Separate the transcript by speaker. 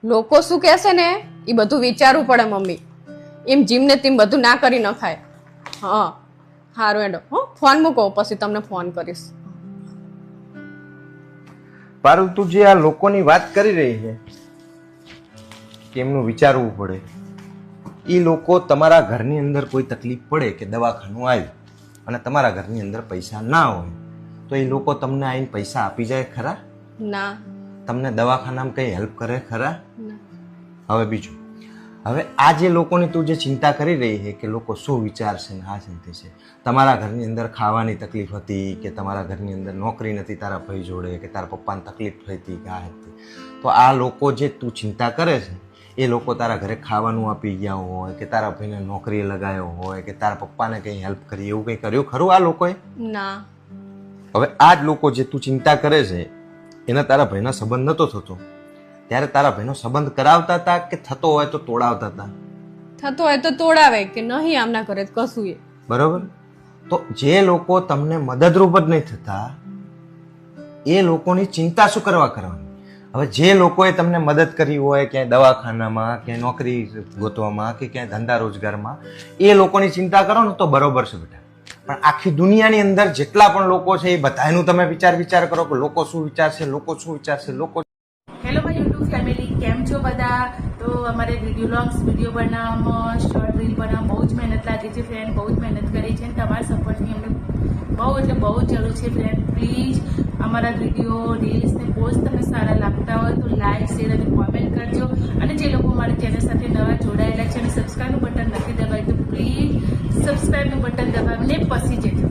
Speaker 1: લોકો શું કહેશે ને એ બધું વિચારવું પડે મમ્મી. એમ જીમને તેમ બધું ના કરી નખાય. હા સારું એડો હો, ફોન મૂકો પછી તમને ફોન કરીશ.
Speaker 2: પારુલ, તું જે આ લોકોની વાત કરી રહી છે કે એમનું વિચારવું પડે, એ લોકો તમારા ઘરની અંદર કોઈ તકલીફ પડે કે દવાખાનું આવ્યું અને તમારા ઘરની અંદર પૈસા ના હોય તો એ લોકો તમને આવીને પૈસા આપી જાય ખરા?
Speaker 1: ના.
Speaker 2: તમને દવાખાનામાં કઈ હેલ્પ કરે ખરા?
Speaker 1: ના.
Speaker 2: હવે બીજું, હવે આ જે લોકોની તું જે ચિંતા કરી રહી છે કે લોકો શું વિચારશે ને આ ચિંતા છે, તમારા ઘરની અંદર ખાવાની તકલીફ હતી કે તમારા ઘરની અંદર નોકરી નથી તારા ભાઈ જોડે કે તારા પપ્પાને તકલીફ થઈ હતી કે આ હતી, તો આ લોકો જે તું ચિંતા કરે છે એ લોકો તારા ઘરે ખાવાનું આપી ગયા હોય કે તારા ભાઈને નોકરીએ લગાવ્યો હોય કે તારા પપ્પાને કંઈ હેલ્પ કરી, એવું કંઈ કર્યું ખરું આ લોકોએ?
Speaker 1: ના.
Speaker 2: હવે આ જ લોકો જે તું ચિંતા કરે છે એના તારા ભાઈના સંબંધ નતો થતો ત્યારે તારા ભાઈનો સંબંધ કરાવતા હતા કે થતો હોય તો તોડાવતા હતા?
Speaker 1: થતો હોય તો તોડાવે કે નહીં આમના કરે તો કશું એ.
Speaker 2: બરોબર. તો જે લોકો તમને મદદરૂપ જ નહીં થતા એ લોકોની ચિંતા શું કરવા કરવાની? હવે જે લોકોએ તમને મદદ કરી હોય ક્યાંય દવાખાનામાં, ક્યાંય નોકરી ગોતવામાં કે ક્યાંય ધંધા રોજગારમાં, એ લોકોની ચિંતા કરો ને તો બરોબર છે બેટા. પણ આખી દુનિયાની અંદર જેટલા પણ લોકો છે એ બધાનું તમે વિચાર કરો કે લોકો શું વિચારશે, લોકો શું વિચારશે, લોકો.
Speaker 3: હેલો માય યુટ્યુબ ફેમિલી, કેમ છો બધા? તો અમારે વિડીયો બનાવવામાં, શોર્ટ રીલ બનાવવામાં બહુ જ મહેનત લાગી છે ફ્રેન્ડ, બહુ જ મહેનત કરી છે. તમારા સપોર્ટની અમને બહુ એટલે બહુ જ જરૂર છે ફ્રેન્ડ. પ્લીઝ અમારા વિડીયો, રીલ્સ ને પોસ્ટ તમને સારા લાગતા હોય તો લાઈક, શેર અને કોમેન્ટ કરજો. અને જે લોકો મારી ચેનલ સાથે નવા જોડાયેલા છે અને સબસ્ક્રાઈબનું બટન નથી દબાવ્યું તો પ્લીઝ સબસ્ક્રાઈબનું બટન દબાવીને પછી જજો.